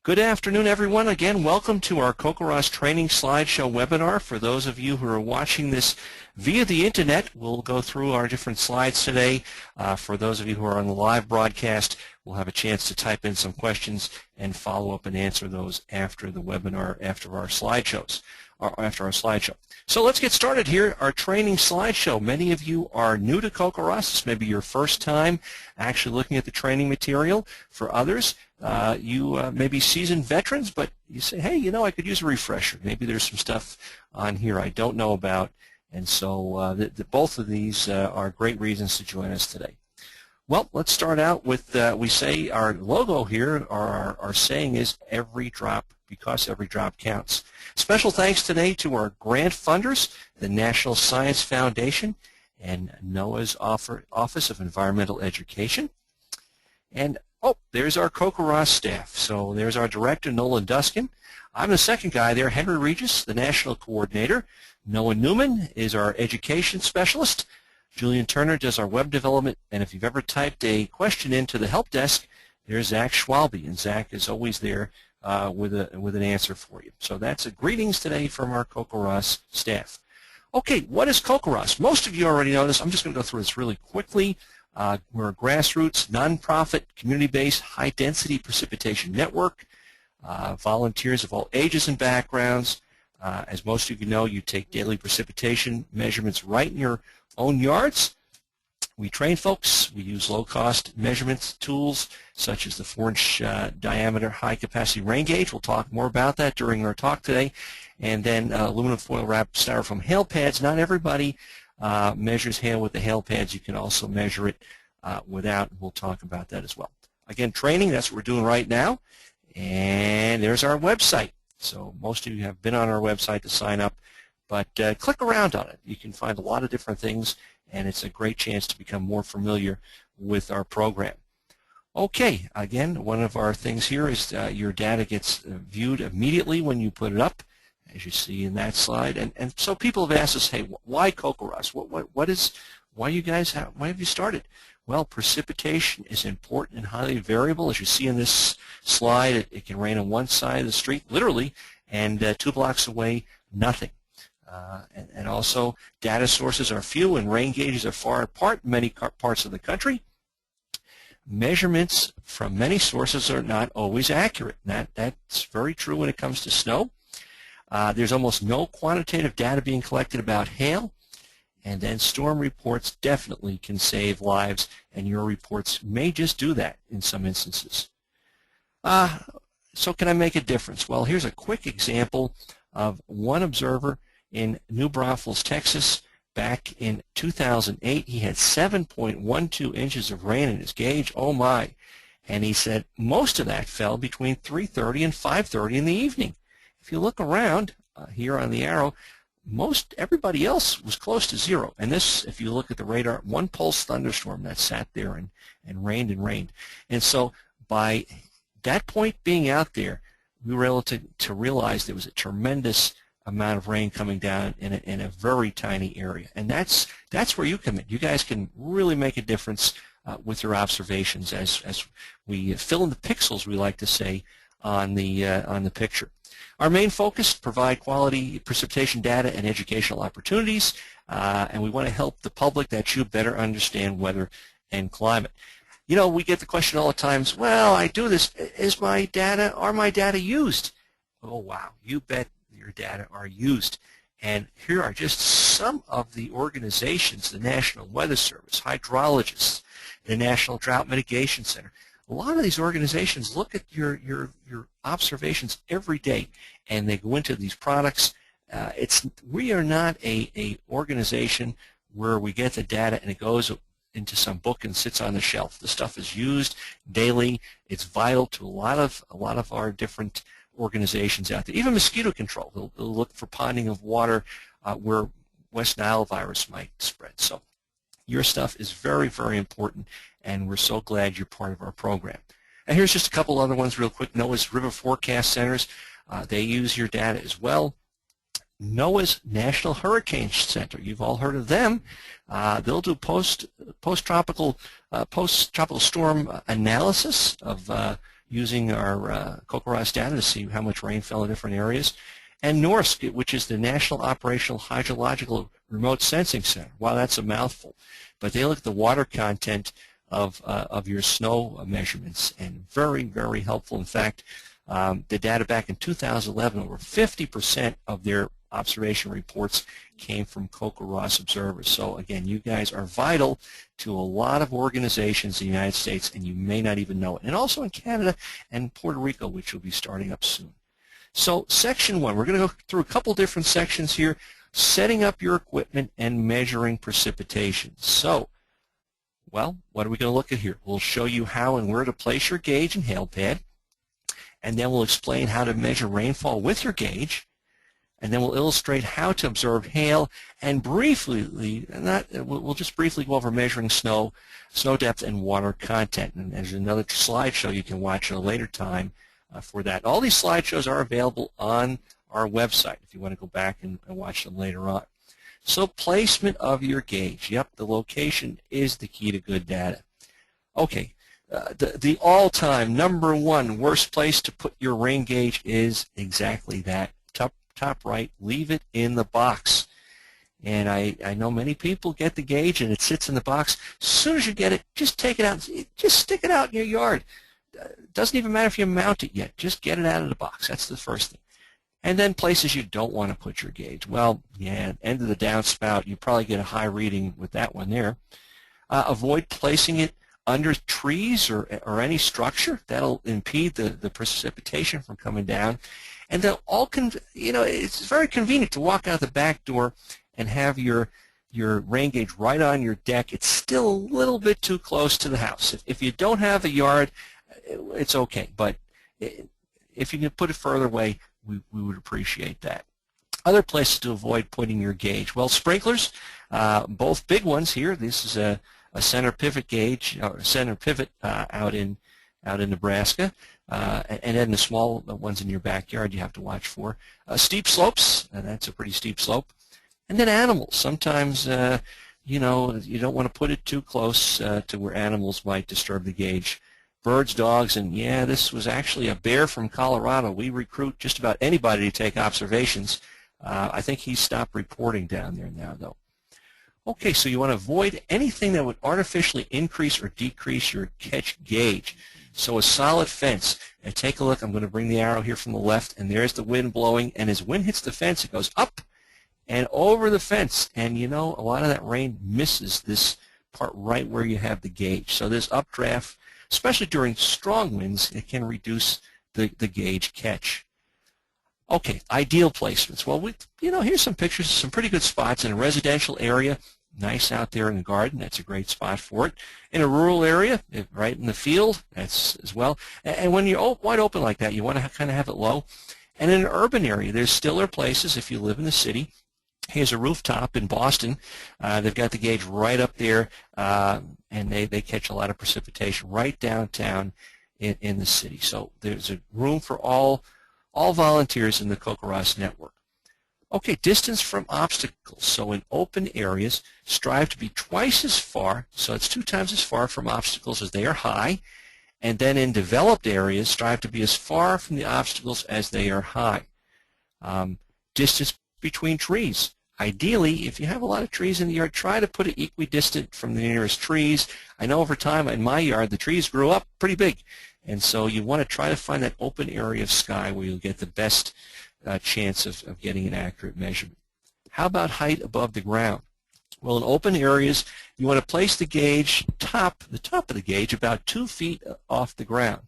Good afternoon, everyone. Again, welcome to our CoCoRaHS training slideshow webinar. For those of you who are watching this via the internet, we'll go through our different slides today. For those of you who are on the live broadcast, we'll have a chance to type in some questions and follow up and answer those after the webinar, after our slideshows. So let's get started here. Our training slideshow. Many of you are new to CoCoRaHS. This may be your first time actually looking at the training material. For others, you may be seasoned veterans, but you say, hey, you know, I could use a refresher. Maybe there's some stuff on here I don't know about. And so both of these are great reasons to join us today. Well, let's start out with, we say our logo here, or our saying is every drop, because every drop counts. Special thanks today to our grant funders, the National Science Foundation and NOAA's Office of Environmental Education. And, oh, there's our CoCoRaHS staff. So there's our director, Nolan Duskin. I'm the second guy there, Henry Regis, the national coordinator. Noah Newman is our education specialist. Julian Turner does our web development. And if you've ever typed a question into the help desk, there's Zach Schwalbe, and Zach is always there with an answer for you. So that's a greetings today from our CoCoRaHS staff. Okay, what is CoCoRaHS? Most of you already know this. I'm just going to go through this really quickly. We're a grassroots, nonprofit, community-based, high-density precipitation network. Volunteers of all ages and backgrounds. As most of you know, you take daily precipitation measurements right in your own yards. We train folks. We use low-cost measurement tools such as the 4-inch diameter high-capacity rain gauge. We'll talk more about that during our talk today. And then aluminum foil wrapped styrofoam hail pads. Not everybody measures hail with the hail pads. You can also measure it without. We'll talk about that as well. Again, training, that's what we're doing right now. And there's our website. So most of you have been on our website to sign up, but click around on it. You can find a lot of different things, and it's a great chance to become more familiar with our program. Okay, again, one of our things here is your data gets viewed immediately when you put it up, as you see in that slide. And so people have asked us, hey, why CoCoRaHS? Why have you started? Well, precipitation is important and highly variable. As you see in this slide, it can rain on one side of the street, literally, and 2 blocks away, nothing. And also, data sources are few and rain gauges are far apart in many parts of the country. Measurements from many sources are not always accurate. That's very true when it comes to snow. There's almost no quantitative data being collected about hail. And then storm reports definitely can save lives, and your reports may just do that in some instances. So can I make a difference? Well, here's a quick example of one observer in New Braunfels, Texas. Back in 2008, he had 7.12 inches of rain in his gauge. Oh my. And he said most of that fell between 3:30 and 5:30 in the evening. If you look around here on the arrow, everybody else was close to zero. And this, if you look at the radar, one pulse thunderstorm that sat there and rained and rained. And so by that point being out there, we were able to realize there was a tremendous amount of rain coming down in a very tiny area. And that's where you come in. You guys can really make a difference with your observations as we fill in the pixels, we like to say, on the picture. Our main focus, provide quality precipitation data and educational opportunities, and we want to help the public, that you, better understand weather and climate. You know, we get the question all the time, well, I do this, are my data used? Oh, wow, you bet your data are used. And here are just some of the organizations, the National Weather Service, hydrologists, the National Drought Mitigation Center. A lot of these organizations look at your observations every day, and they go into these products. We are not a organization where we get the data and it goes into some book and sits on the shelf. The stuff is used daily. It's vital to a lot of our different organizations out there. Even mosquito control. They'll look for ponding of water where West Nile virus might spread. So your stuff is very, very important, and we're so glad you're part of our program. And here's just a couple other ones real quick. NOAA's River Forecast Centers, they use your data as well. NOAA's National Hurricane Center, you've all heard of them. They'll do post-tropical storm analysis of using our CoCoRaHS data to see how much rain fell in different areas. And NORSC, which is the National Operational Hydrological Remote Sensing Center. Wow, that's a mouthful. But they look at the water content of your snow measurements, and very, very helpful. In fact, the data back in 2011, over 50% of their observation reports came from CoCoRaHS observers. So again, you guys are vital to a lot of organizations in the United States, and you may not even know it. And also in Canada and Puerto Rico, which will be starting up soon. So section 1, we're going to go through a couple different sections here, setting up your equipment and measuring precipitation. So, well, what are we going to look at here? We'll show you how and where to place your gauge and hail pad, and then we'll explain how to measure rainfall with your gauge, and then we'll illustrate how to observe hail, and briefly, we'll just briefly go over measuring snow depth, and water content. And there's another slideshow you can watch at a later time for that. All these slideshows are available on our website if you want to go back and watch them later on. So placement of your gauge. Yep, the location is the key to good data. Okay, the all-time #1 worst place to put your rain gauge is exactly that. Top right, leave it in the box. And I know many people get the gauge and it sits in the box. As soon as you get it, just take it out. Just stick it out in your yard. Doesn't even matter if you mount it yet. Just get it out of the box. That's the first thing. And then places you don't want to put your gauge. Well, yeah, end of the downspout, you probably get a high reading with that one there. Avoid placing it under trees or any structure. That'll impede the precipitation from coming down. And they'll all, it's very convenient to walk out the back door and have your rain gauge right on your deck. It's still a little bit too close to the house. If you don't have a yard, it's okay. But if you can put it further away, we would appreciate that. Other places to avoid putting your gauge. Well, sprinklers, both big ones here. This is a center pivot gauge, or center pivot out in Nebraska. And then the small ones in your backyard you have to watch for. Steep slopes, that's a pretty steep slope. And then animals. Sometimes, you don't want to put it too close to where animals might disturb the gauge. Birds, dogs, and yeah, this was actually a bear from Colorado. We recruit just about anybody to take observations. I think he stopped reporting down there now, though. Okay, so you want to avoid anything that would artificially increase or decrease your catch gauge. So a solid fence, and take a look, I'm going to bring the arrow here from the left, and there's the wind blowing, and as wind hits the fence, it goes up and over the fence, and a lot of that rain misses this part right where you have the gauge. So this updraft, especially during strong winds, it can reduce the gauge catch. Okay, ideal placements. Well, here's some pictures of some pretty good spots in a residential area. Nice out there in the garden, that's a great spot for it. In a rural area, right in the field, that's as well. And when you're wide open like that, you want to kind of have it low. And in an urban area, there's stiller places if you live in the city. Here's a rooftop in Boston. They've got the gauge right up there, and they catch a lot of precipitation right downtown in the city. So there's a room for all volunteers in the CoCoRaHS network. Okay, distance from obstacles. So in open areas, strive to be twice as far, so it's 2 times as far from obstacles as they are high. And then in developed areas, strive to be as far from the obstacles as they are high. Distance between trees. Ideally, if you have a lot of trees in the yard, try to put it equidistant from the nearest trees. I know over time in my yard, the trees grew up pretty big. And so you want to try to find that open area of sky where you'll get the best chance of getting an accurate measurement. How about height above the ground? Well, in open areas, you want to place the gauge, the top of the gauge, about 2 feet off the ground.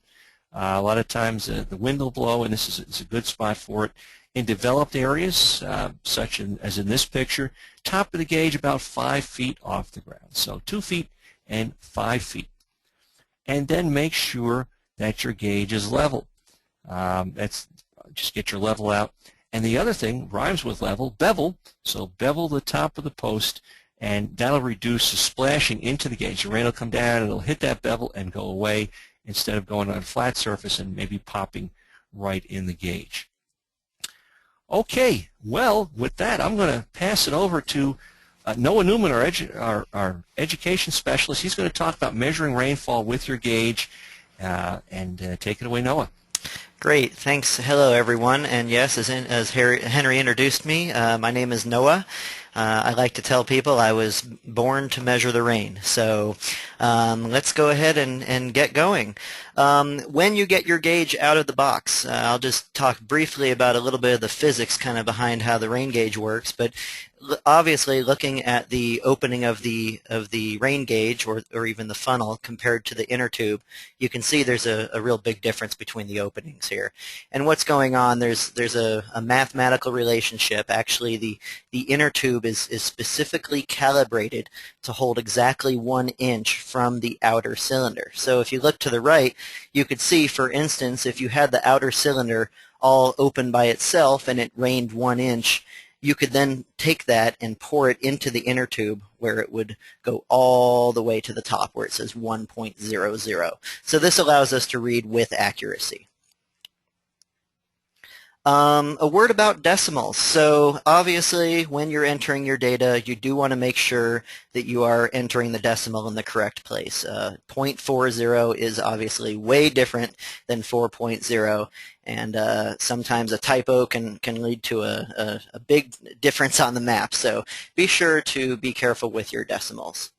A lot of times the wind will blow, and this is a good spot for it. In developed areas, such as in this picture, top of the gauge about 5 feet off the ground. So 2 feet and 5 feet. And then make sure that your gauge is level. Just get your level out. And the other thing rhymes with level, bevel. So bevel the top of the post, and that'll reduce the splashing into the gauge. The rain will come down, it'll hit that bevel and go away instead of going on a flat surface and maybe popping right in the gauge. Okay, well, with that, I'm going to pass it over to Noah Newman, our education specialist. He's going to talk about measuring rainfall with your gauge and take it away, Noah. Great, thanks. Hello, everyone. And yes, as Henry introduced me, my name is Noah. I like to tell people I was born to measure the rain. So let's go ahead and get going. When you get your gauge out of the box, I'll just talk briefly about a little bit of the physics kind of behind how the rain gauge works. But obviously, looking at the opening of the rain gauge or even the funnel compared to the inner tube, you can see there's a real big difference between the openings here. And what's going on, there's a mathematical relationship. Actually, the inner tube is specifically calibrated to hold exactly 1 inch from the outer cylinder. So if you look to the right, you could see, for instance, if you had the outer cylinder all open by itself and it rained 1 inch, you could then take that and pour it into the inner tube where it would go all the way to the top where it says 1.00. So this allows us to read with accuracy. A word about decimals. So obviously when you're entering your data, you do want to make sure that you are entering the decimal in the correct place. 0.40 is obviously way different than 4.0, and sometimes a typo can lead to a big difference on the map. So be sure to be careful with your decimals.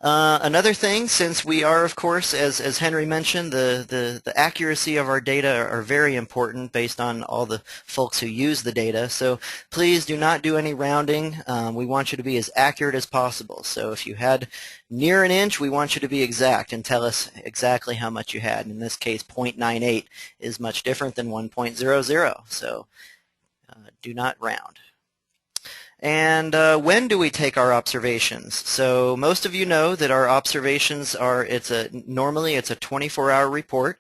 Another thing, since we are, of course, as Henry mentioned, the accuracy of our data are very important based on all the folks who use the data. So please do not do any rounding. We want you to be as accurate as possible. So if you had near 1 inch, we want you to be exact and tell us exactly how much you had. In this case, 0.98 is much different than 1.00. So do not round. And when do we take our observations? So most of you know that our observations are, normally it's a 24-hour report,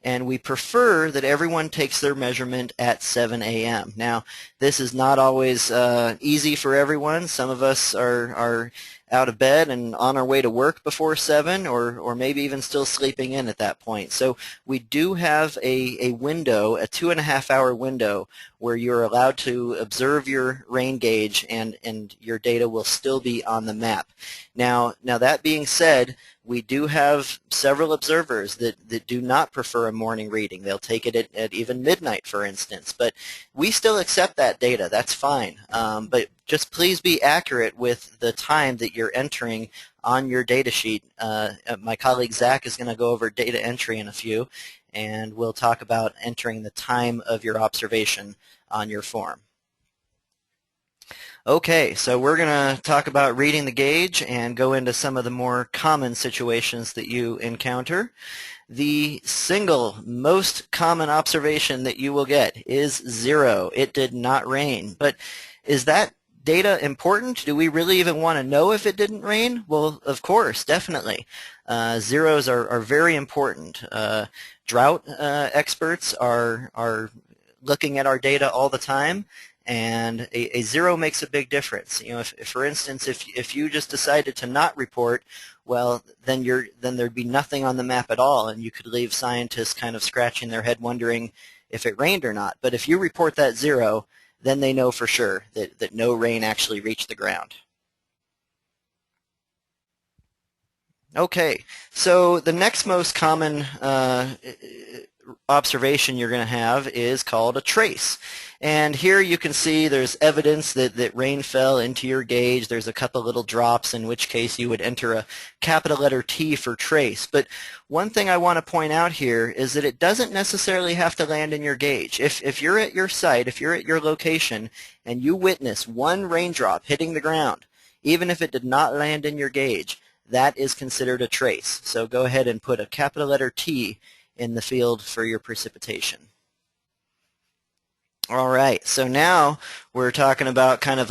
and we prefer that everyone takes their measurement at 7 a.m. Now, this is not always easy for everyone. Some of us are out of bed and on our way to work before 7, or maybe even still sleeping in at that point. So we do have a window, a 2.5-hour window, where you're allowed to observe your rain gauge and your data will still be on the map. Now that being said, we do have several observers that do not prefer a morning reading. They'll take it at even midnight, for instance. But we still accept that data. That's fine. But just please be accurate with the time that you're entering on your data sheet. My colleague Zach is going to go over data entry in a few, and we'll talk about entering the time of your observation on your form. Okay, so we're going to talk about reading the gauge and go into some of the more common situations that you encounter. The single most common observation that you will get is 0. It did not rain. But is that data important? Do we really even want to know if it didn't rain? Well, of course, definitely. Zeros are very important. Drought experts are looking at our data all the time, and a 0 makes a big difference. You know, if for instance, if you just decided to not report, well, then there'd be nothing on the map at all, and you could leave scientists kind of scratching their head wondering if it rained or not. But if you report that 0, then they know for sure that no rain actually reached the ground. Okay, so the next most common observation you're going to have is called a trace. And here you can see there's evidence that rain fell into your gauge. There's a couple little drops, in which case you would enter a capital letter T for trace. But one thing I want to point out here is that it doesn't necessarily have to land in your gauge. If you're at your site, if you're at your location, and you witness one raindrop hitting the ground, even if it did not land in your gauge, that is considered a trace. So go ahead and put a capital letter T in the field for your precipitation. All right, so now we're talking about kind of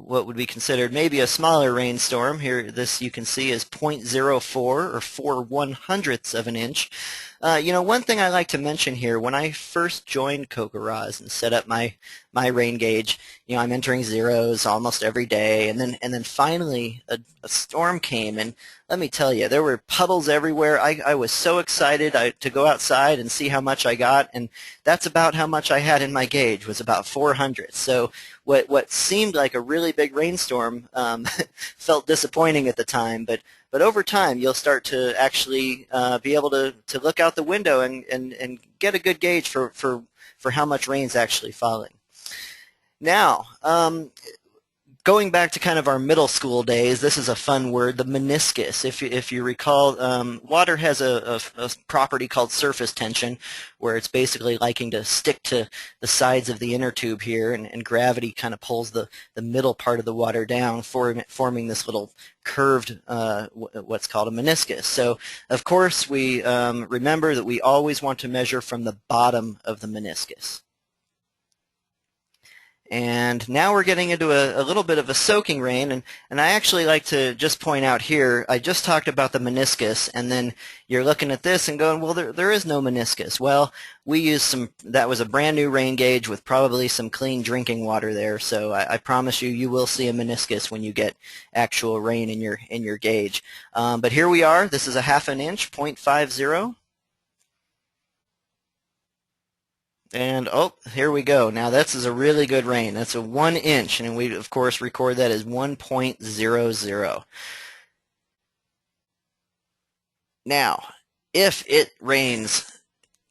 what would be considered maybe a smaller rainstorm. Here, this you can see is 0.04 or 4/100ths of an inch. You know, one thing I like to mention here, when I first joined CoCoRaHS and set up my rain gauge, you know, I'm entering zeros almost every day, and then finally a storm came, and let me tell you, there were puddles everywhere. I was so excited to go outside and see how much I got, and that's about how much I had in my gauge, was about 400. So what seemed like a really big rainstorm felt disappointing at the time, but But over time, you'll start to actually be able to look out the window and get a good gauge for how much rain's actually falling. Now, going back to kind of our middle school days, this is a fun word, the meniscus. If you recall, water has a property called surface tension, where it's basically liking to stick to the sides of the inner tube here, and gravity kind of pulls the middle part of the water down, forming this little curved, what's called a meniscus. So, of course, we remember that we always want to measure from the bottom of the meniscus. And now we're getting into a little bit of a soaking rain, and I actually like to just point out here, I just talked about the meniscus, and then you're looking at this and going, well, there is no meniscus. Well, we used that was a brand new rain gauge with probably some clean drinking water there, so I promise you will see a meniscus when you get actual rain in your gauge. But here we are, this is a ½ an inch, 0.50. And oh, here we go. Now this is a really good rain. That's a 1 inch, and we of course record that as 1.00. Now, if it rains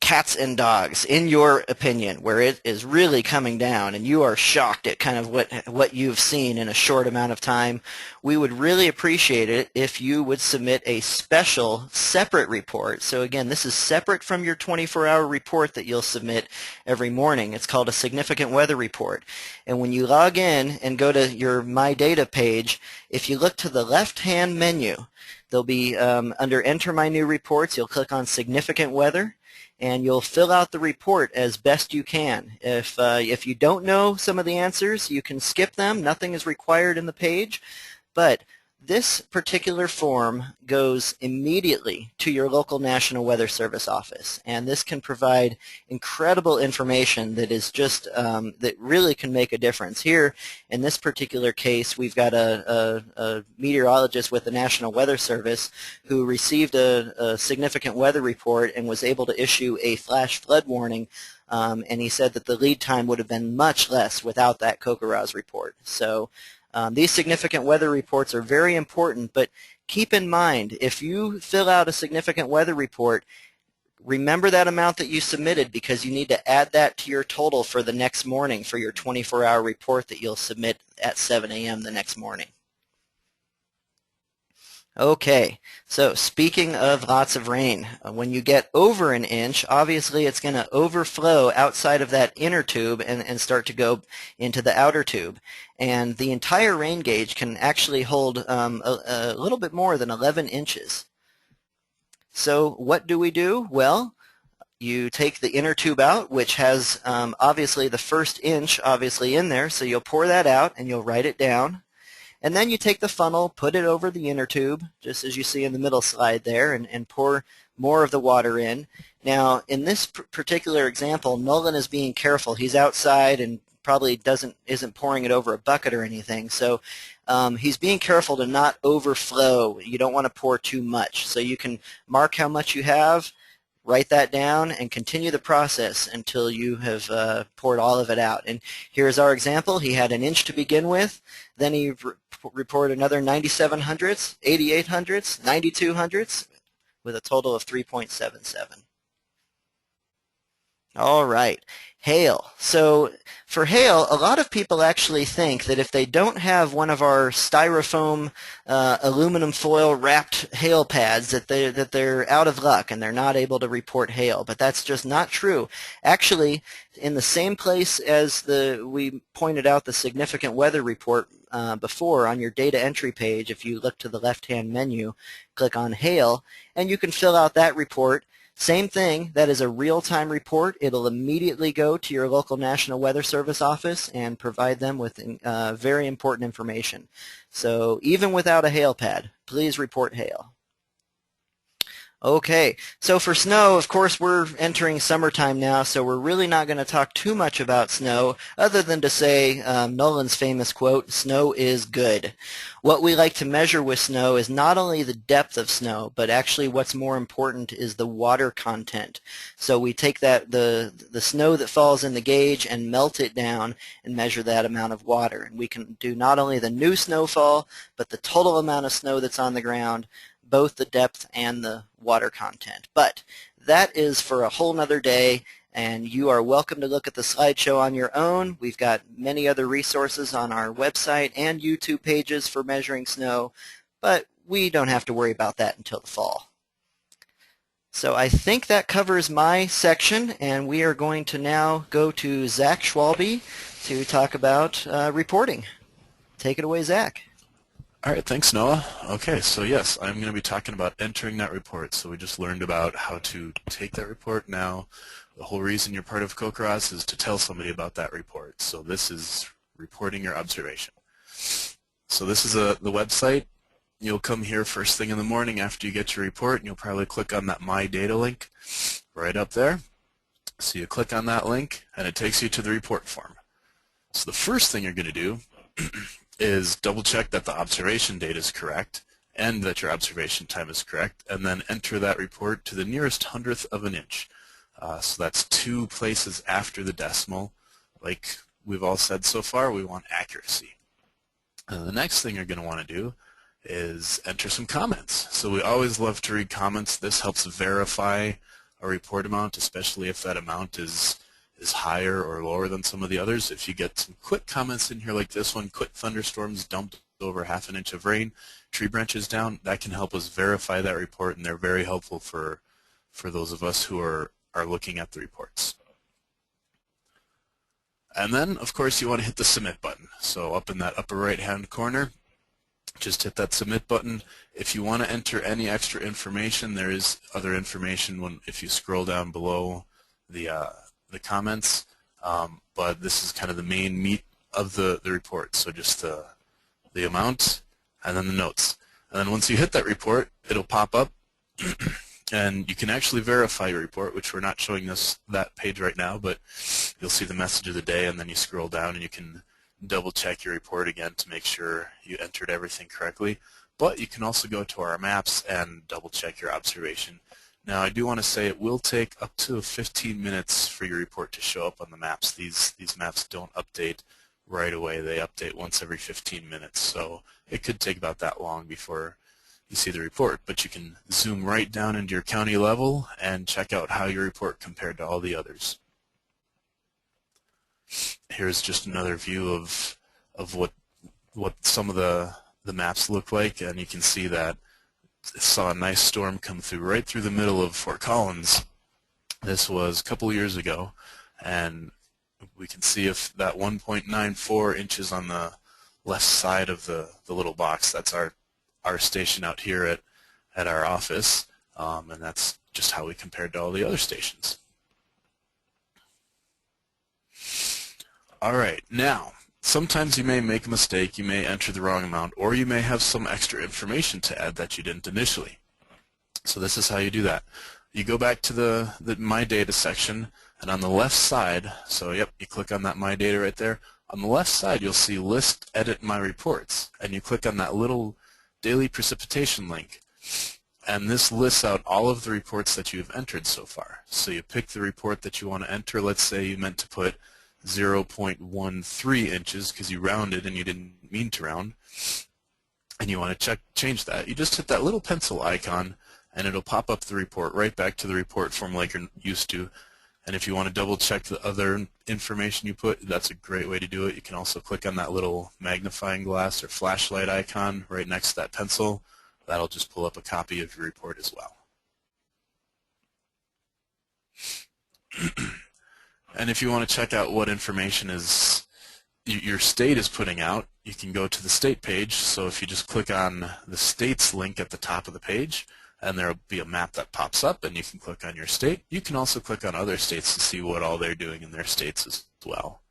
cats and dogs, in your opinion, where it is really coming down and you are shocked at kind of what you've seen in a short amount of time, we would really appreciate it if you would submit a special separate report. So again, this is separate from your 24-hour report that you'll submit every morning. It's called a significant weather report. And when you log in and go to your My Data page, if you look to the left-hand menu, there'll be under Enter My New Reports, you'll click on Significant Weather, and you'll fill out the report as best you can. If you don't know some of the answers, you can skip them. Nothing is required in the page, but this particular form goes immediately to your local National Weather Service office, and this can provide incredible information that is just that really can make a difference. Here, in this particular case, we've got a meteorologist with the National Weather Service who received a significant weather report and was able to issue a flash flood warning, and he said that the lead time would have been much less without that CoCoRaHS report. So these significant weather reports are very important, but keep in mind, if you fill out a significant weather report, remember that amount that you submitted, because you need to add that to your total for the next morning for your 24-hour report that you'll submit at 7 a.m. the next morning. Okay, so speaking of lots of rain, when you get over an inch, obviously it's going to overflow outside of that inner tube and start to go into the outer tube. And the entire rain gauge can actually hold a little bit more than 11 inches. So what do we do? Well, you take the inner tube out, which has obviously the first inch obviously in there, so you'll pour that out and you'll write it down. And then you take the funnel, put it over the inner tube, just as you see in the middle slide there, and pour more of the water in. Now, in this particular example, Nolan is being careful. He's outside and probably isn't pouring it over a bucket or anything. So he's being careful to not overflow. You don't want to pour too much. So you can mark how much you have, write that down, and continue the process until you have poured all of it out. And here's our example. He had an inch to begin with. Then he reported another 97 hundredths, 88 hundredths, 92 hundredths, with a total of 3.77. All right, Hale. So for Hale, a lot of people actually think that if they don't have one of our styrofoam aluminum foil wrapped hail pads that they're out of luck and they're not able to report hail, but that's just not true. Actually, in the same place as we pointed out the significant weather report before on your data entry page, if you look to the left-hand menu, click on Hale, and you can fill out that report. Same thing, that is a real-time report. It'll immediately go to your local National Weather Service office and provide them with very important information. So even without a hail pad, please report hail. Okay, so for snow, of course, we're entering summertime now, so we're really not going to talk too much about snow, other than to say Nolan's famous quote, "Snow is good." What we like to measure with snow is not only the depth of snow, but actually what's more important is the water content. So we take the snow that falls in the gauge and melt it down and measure that amount of water. And we can do not only the new snowfall, but the total amount of snow that's on the ground, both the depth and the water content. But that is for a whole nother day, and you are welcome to look at the slideshow on your own. We've got many other resources on our website and YouTube pages for measuring snow, but we don't have to worry about that until the fall. So I think that covers my section, and we are going to now go to Zach Schwalbe to talk about reporting. Take it away, Zach. All right, thanks, Noah. Okay, so yes, I'm going to be talking about entering that report. So we just learned about how to take that report. Now, the whole reason you're part of CoCoRaHS is to tell somebody about that report. So this is reporting your observation. So this is the website. You'll come here first thing in the morning after you get your report, and you'll probably click on that My Data link right up there. So you click on that link, and it takes you to the report form. So the first thing you're going to do is double check that the observation date is correct and that your observation time is correct, and then enter that report to the nearest hundredth of an inch. So that's 2 places after the decimal. Like we've all said so far, we want accuracy. And the next thing you're going to want to do is enter some comments. So we always love to read comments. This helps verify a report amount, especially if that amount is higher or lower than some of the others. If you get some quick comments in here like this one, quick thunderstorms dumped over ½ an inch of rain, tree branches down, that can help us verify that report, and they're very helpful for those of us who are looking at the reports. And then, of course, you want to hit the submit button. So up in that upper right-hand corner, just hit that submit button. If you want to enter any extra information, there is other information if you scroll down below the comments, but this is kind of the main meat of the report. So just the amount and then the notes. And then once you hit that report, it'll pop up and you can actually verify your report, which we're not showing that page right now, but you'll see the message of the day, and then you scroll down and you can double check your report again to make sure you entered everything correctly. But you can also go to our maps and double check your observation. Now I do want to say it will take up to 15 minutes for your report to show up on the maps. These maps don't update right away. They update once every 15 minutes. So it could take about that long before you see the report. But you can zoom right down into your county level and check out how your report compared to all the others. Here's just another view of what some of the maps look like, and you can see that it saw a nice storm come through right through the middle of Fort Collins. This was a couple years ago, and we can see if that 1.94 inches on the left side of the little box, that's our station out here at our office, and that's just how we compared to all the other stations. All right, now, sometimes you may make a mistake, you may enter the wrong amount, or you may have some extra information to add that you didn't initially. So this is how you do that. You go back to the My Data section, and on the left side, so yep, you click on that My Data right there. On the left side, you'll see List, Edit My Reports, and you click on that little Daily Precipitation link. And this lists out all of the reports that you have entered so far. So you pick the report that you want to enter. Let's say you meant to put 0.13 inches because you rounded and you didn't mean to round, and you want to change that. You just hit that little pencil icon and it'll pop up the report right back to the report form like you're used to. And if you want to double check the other information you put, that's a great way to do it. You can also click on that little magnifying glass or flashlight icon right next to that pencil. That'll just pull up a copy of your report as well. And if you want to check out what information your state is putting out, you can go to the state page. So if you just click on the state's link at the top of the page, and there will be a map that pops up, and you can click on your state. You can also click on other states to see what all they're doing in their states as well.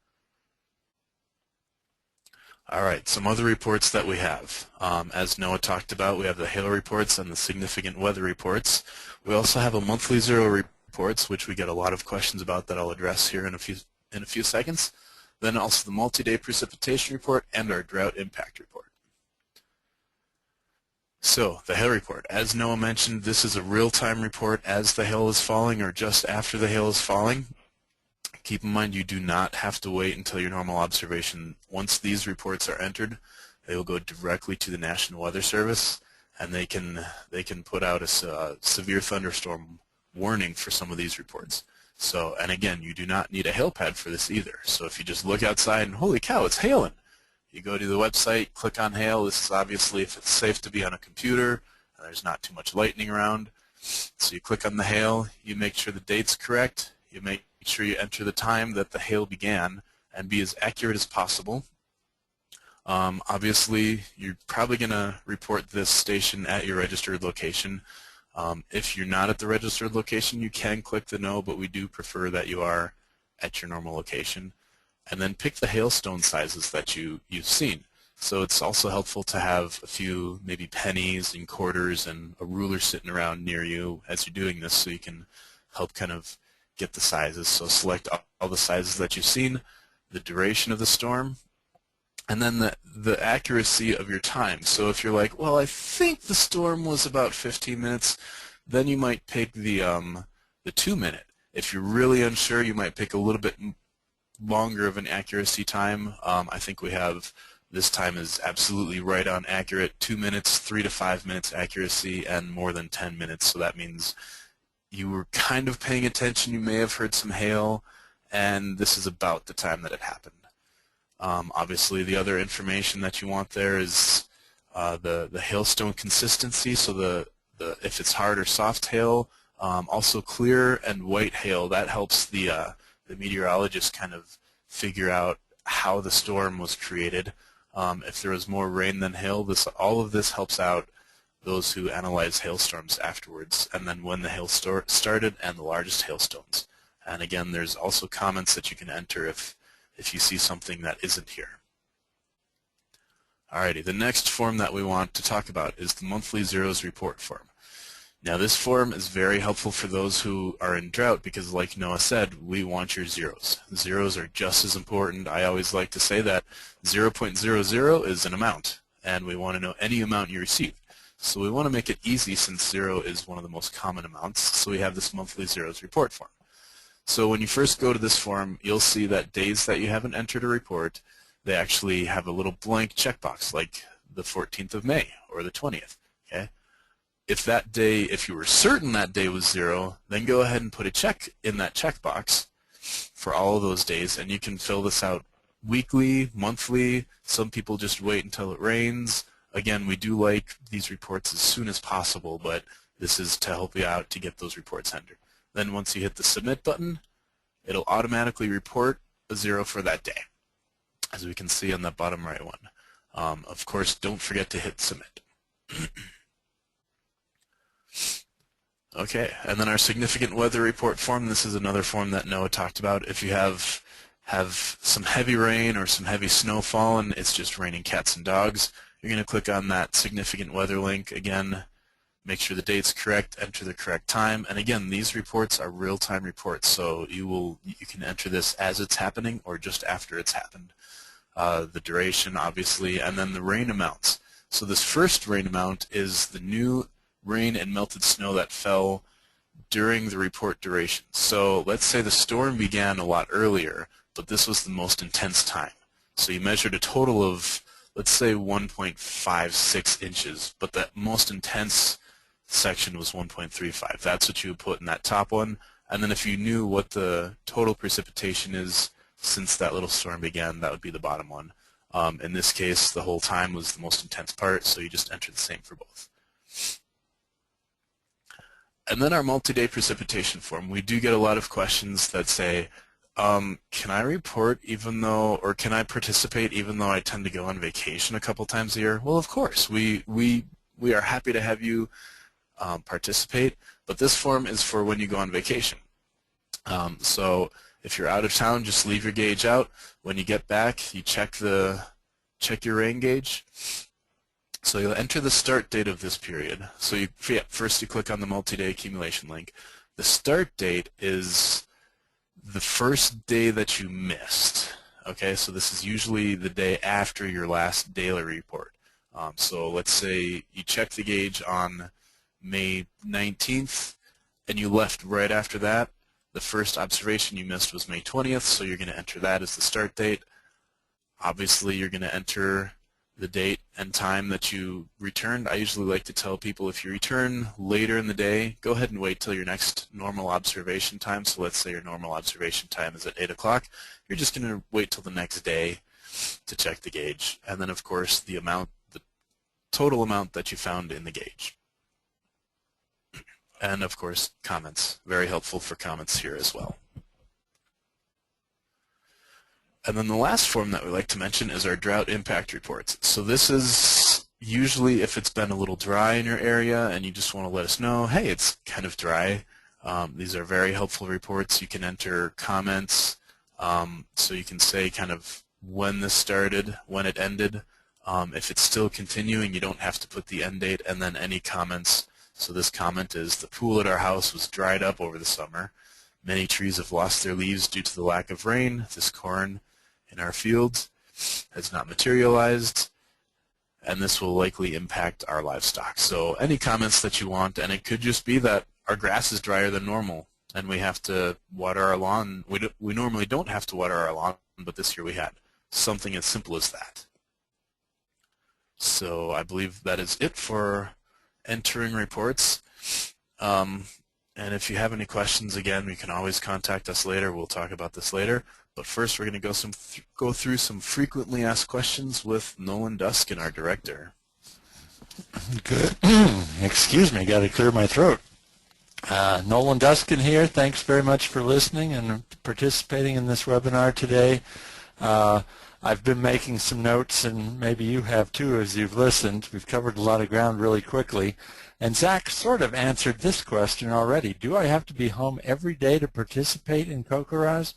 All right, some other reports that we have. As Noah talked about, we have the Hale reports and the significant weather reports. We also have a monthly zero reports, which we get a lot of questions about that I'll address here in a few seconds. Then also the multi-day precipitation report and our drought impact report. So the Hale report, as Noah mentioned, this is a real-time report as the hail is falling or just after the hail is falling. Keep in mind you do not have to wait until your normal observation. Once these reports are entered, they will go directly to the National Weather Service, and they can put out a severe thunderstorm warning for some of these reports. So, and again, you do not need a hail pad for this either. So if you just look outside and holy cow, it's hailing, you go to the website, click on hail. This is obviously if it's safe to be on a computer, and there's not too much lightning around. So you click on the hail, you make sure the date's correct, you make sure you enter the time that the hail began, and be as accurate as possible. Obviously, you're probably going to report this station at your registered location. If you're not at the registered location, you can click the no, but we do prefer that you are at your normal location. And then pick the hailstone sizes that you've seen. So it's also helpful to have a few maybe pennies and quarters and a ruler sitting around near you as you're doing this so you can help kind of get the sizes. So select all the sizes that you've seen, the duration of the storm, and then the accuracy of your time. So if you're like, well, I think the storm was about 15 minutes, then you might pick the 2-minute. If you're really unsure, you might pick a little bit longer of an accuracy time. I think we have this time is absolutely right on accurate, 2 minutes, 3 to 5 minutes accuracy, and more than 10 minutes. So that means you were kind of paying attention, you may have heard some hail, and this is about the time that it happened. Obviously, the other information that you want there is the hailstone consistency, so if it's hard or soft hail, also clear and white hail. That helps the meteorologist kind of figure out how the storm was created. If there was more rain than hail, all of this helps out those who analyze hailstorms afterwards, and then when the hail started and the largest hailstones. And again, there's also comments that you can enter if you see something that isn't here. Alrighty, the next form that we want to talk about is the monthly zeros report form. Now this form is very helpful for those who are in drought because, like Noah said, we want your zeros. Zeros are just as important. I always like to say that 0.00 is an amount, and we want to know any amount you receive. So we want to make it easy since 0 is one of the most common amounts, so we have this monthly zeros report form. So when you first go to this form, you'll see that days that you haven't entered a report, they actually have a little blank checkbox, like the 14th of May or the 20th. Okay? If you were certain that day was 0, then go ahead and put a check in that checkbox for all of those days, and you can fill this out weekly, monthly. Some people just wait until it rains. Again, we do like these reports as soon as possible, but this is to help you out to get those reports entered. Then once you hit the submit button, it'll automatically report a 0 for that day, as we can see on the bottom right one. Of course, don't forget to hit submit. Okay, and then our significant weather report form. This is another form that Noah talked about. If you have some heavy rain or some heavy snowfall and it's just raining cats and dogs, you're going to click on that significant weather link. Again, make sure the date's correct, enter the correct time, and again, these reports are real-time reports, so you can enter this as it's happening or just after it's happened. The duration, obviously, and then the rain amounts. So this first rain amount is the new rain and melted snow that fell during the report duration. So let's say the storm began a lot earlier, but this was the most intense time. So you measured a total of, let's say, 1.56 inches, but that most intense section was 1.35. That's what you would put in that top one. And then if you knew what the total precipitation is since that little storm began, that would be the bottom one. In this case, the whole time was the most intense part, so you just enter the same for both. And then our multi-day precipitation form. We do get a lot of questions that say, can I report even though, or can I participate even though I tend to go on vacation a couple times a year? Well, of course, we are happy to have you participate, but this form is for when you go on vacation. So if you're out of town, just leave your gauge out. When you get back, you check your rain gauge. So you'll enter the start date of this period. So first you click on the multi-day accumulation link. The start date is the first day that you missed. Okay, so this is usually the day after your last daily report. So let's say you checked the gauge on May 19th and you left right after that. The first observation you missed was May 20th, so you're going to enter that as the start date. Obviously, you're going to enter the date and time that you returned. I usually like to tell people if you return later in the day, go ahead and wait till your next normal observation time. So let's say your normal observation time is at 8 o'clock. You're just going to wait till the next day to check the gauge. And then, of course, the total amount that you found in the gauge. And, of course, comments. Very helpful for comments here as well. And then the last form that we like to mention is our drought impact reports. So this is usually if it's been a little dry in your area and you just want to let us know, hey, it's kind of dry. These are very helpful reports. You can enter comments, so you can say kind of when this started, when it ended. If it's still continuing, you don't have to put the end date, and then any comments. So this comment is, the pool at our house was dried up over the summer. Many trees have lost their leaves due to the lack of rain. This corn in our fields has not materialized, and this will likely impact our livestock. So any comments that you want, and it could just be that our grass is drier than normal and we have to water our lawn. We normally don't have to water our lawn, but this year we had. Something as simple as that. So I believe that is it for entering reports. And if you have any questions, again, you can always contact us later. We'll talk about this later. But first, we're going to go through some frequently asked questions with Nolan Duskin, our director. Good. Excuse me, got to clear my throat. Nolan Duskin here. Thanks very much for listening and participating in this webinar today. I've been making some notes, and maybe you have too as you've listened. We've covered a lot of ground really quickly. And Zach sort of answered this question already. Do I have to be home every day to participate in CoCoRaHS?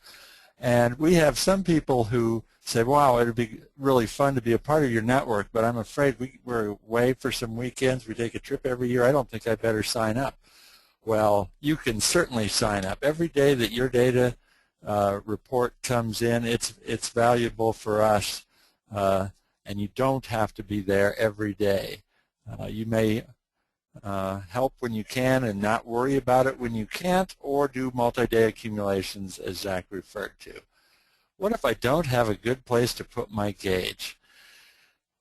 And we have some people who say, wow, it would be really fun to be a part of your network, but I'm afraid we're away for some weekends. We take a trip every year. I don't think I better sign up. Well, you can certainly sign up. Every day that your data report comes in, it's valuable for us, and you don't have to be there every day. You may help when you can and not worry about it when you can't, or do multi-day accumulations as Zach referred to. What if I don't have a good place to put my gauge?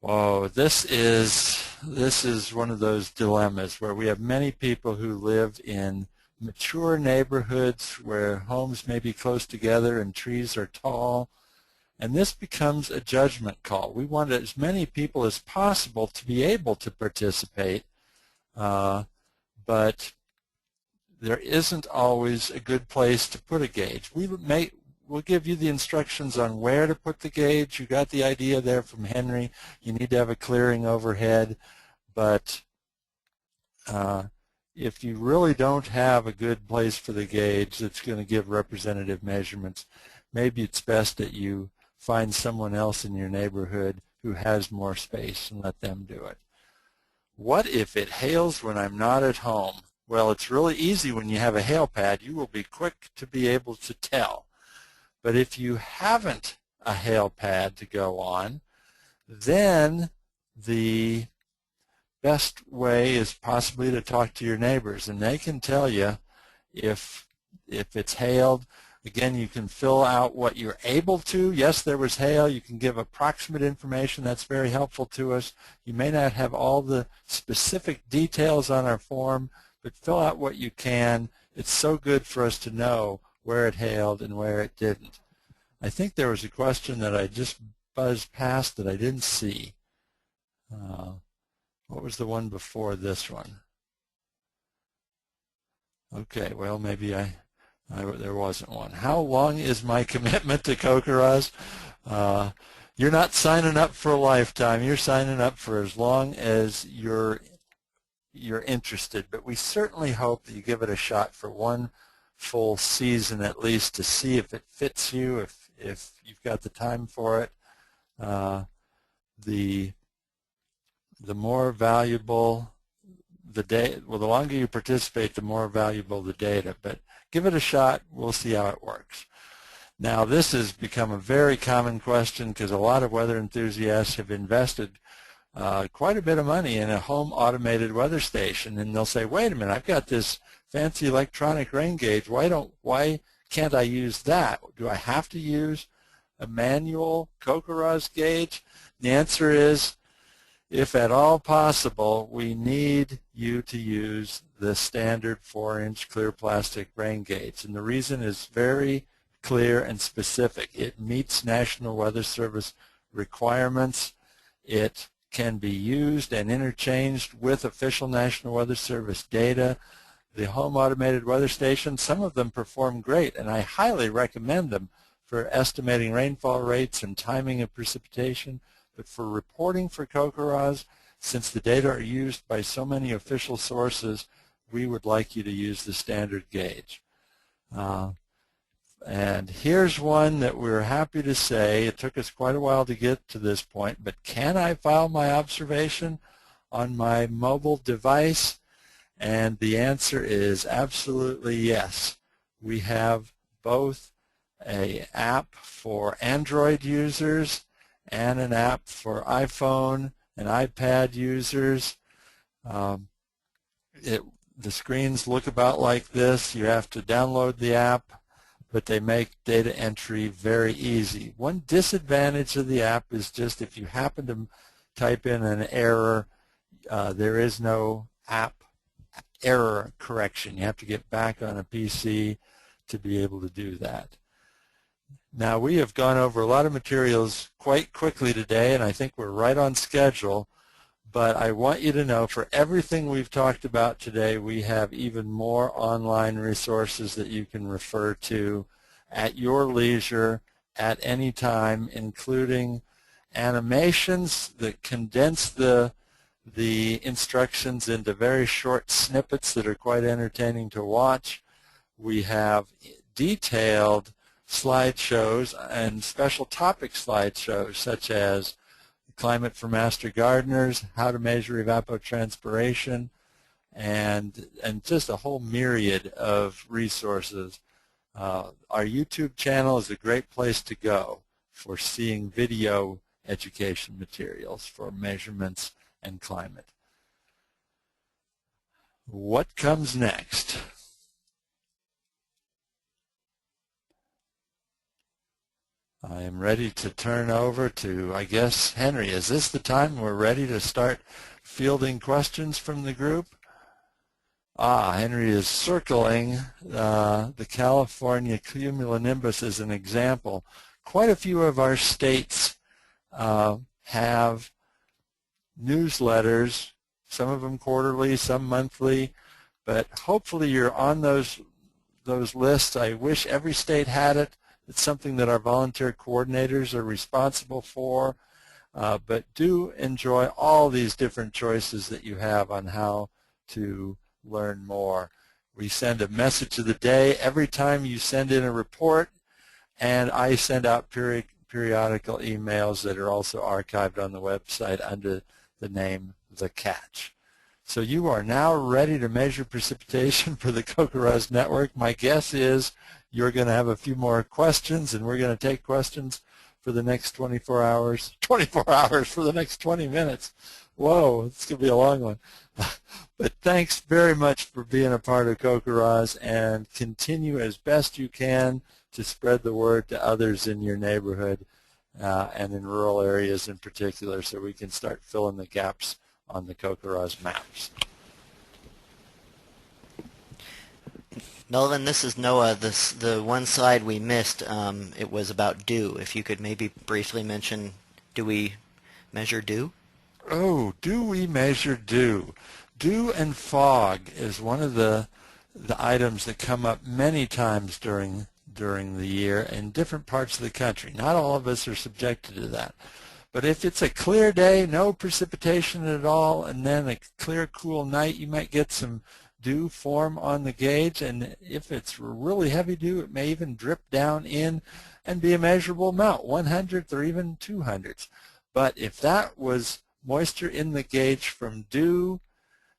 Whoa, this is one of those dilemmas where we have many people who live in mature neighborhoods where homes may be close together and trees are tall, and this becomes a judgment call. We want as many people as possible to be able to participate, but there isn't always a good place to put a gauge. We'll give you the instructions on where to put the gauge. You got the idea there from Henry. You need to have a clearing overhead, but if you really don't have a good place for the gauge that's going to give representative measurements, maybe it's best that you find someone else in your neighborhood who has more space and let them do it. What if it hails when I'm not at home? Well, it's really easy when you have a hail pad. You will be quick to be able to tell. But if you haven't a hail pad to go on, then the best way is possibly to talk to your neighbors, and they can tell you if it's hailed. Again, you can fill out what you're able to. Yes, there was hail. You can give approximate information. That's very helpful to us. You may not have all the specific details on our form, but fill out what you can. It's so good for us to know where it hailed and where it didn't. I think there was a question that I just buzzed past that I didn't see. What was the one before this one? Okay, well, maybe there wasn't one. How long is my commitment to CoCoRaHS? You're not signing up for a lifetime. You're signing up for as long as you're interested. But we certainly hope that you give it a shot for one full season at least to see if it fits you, if you've got the time for it. The more valuable the data, well, the longer you participate, the more valuable the data. But give it a shot. We'll see how it works. Now, this has become a very common question because a lot of weather enthusiasts have invested quite a bit of money in a home automated weather station, and they'll say, wait a minute, I've got this fancy electronic rain gauge. Why can't I use that? Do I have to use a manual CoCoRaHS gauge? The answer is if at all possible, we need you to use the standard 4-inch clear plastic rain gauge. And the reason is very clear and specific. It meets National Weather Service requirements. It can be used and interchanged with official National Weather Service data. The home automated weather stations, some of them perform great, and I highly recommend them for estimating rainfall rates and timing of precipitation. But for reporting for CoCoRaHS, since the data are used by so many official sources, we would like you to use the standard gauge. And here's one that we're happy to say, it took us quite a while to get to this point, but can I file my observation on my mobile device? And the answer is absolutely yes. We have both an app for Android users and an app for iPhone and iPad users. The screens look about like this. You have to download the app, but they make data entry very easy. One disadvantage of the app is just if you happen to type in an error, there is no app error correction. You have to get back on a PC to be able to do that. Now, we have gone over a lot of materials quite quickly today, and I think we're right on schedule. But I want you to know, for everything we've talked about today, we have even more online resources that you can refer to at your leisure at any time, including animations that condense the instructions into very short snippets that are quite entertaining to watch. We have detailed slideshows and special topic slideshows such as Climate for Master Gardeners, How to Measure Evapotranspiration, and just a whole myriad of resources. Our YouTube channel is a great place to go for seeing video education materials for measurements and climate. What comes next? I am ready to turn over to, I guess, Henry. Is this the time we're ready to start fielding questions from the group? Henry is circling the California cumulonimbus as an example. Quite a few of our states have newsletters, some of them quarterly, some monthly, but hopefully you're on those lists. I wish every state had it. It's something that our volunteer coordinators are responsible for, but do enjoy all these different choices that you have on how to learn more. We send a message of the day every time you send in a report, and I send out periodical emails that are also archived on the website under the name The Catch. So you are now ready to measure precipitation for the CoCoRaHS network. My guess is you're going to have a few more questions, and we're going to take questions for the next 24 hours for the next 20 minutes. Whoa, it's going to be a long one. But thanks very much for being a part of CoCoRaHS, and continue as best you can to spread the word to others in your neighborhood and in rural areas in particular, so we can start filling the gaps on the CoCoRaHS maps. Melvin, this is Noah. The one slide we missed, it was about dew. If you could maybe briefly mention, do we measure dew? Oh, do we measure dew? Dew and fog is one of the items that come up many times during the year in different parts of the country. Not all of us are subjected to that. But if it's a clear day, no precipitation at all, and then a clear, cool night, you might get some dew form on the gauge, and if it's really heavy dew, it may even drip down in and be a measurable amount, 1/100th or even 2/100ths. But if that was moisture in the gauge from dew,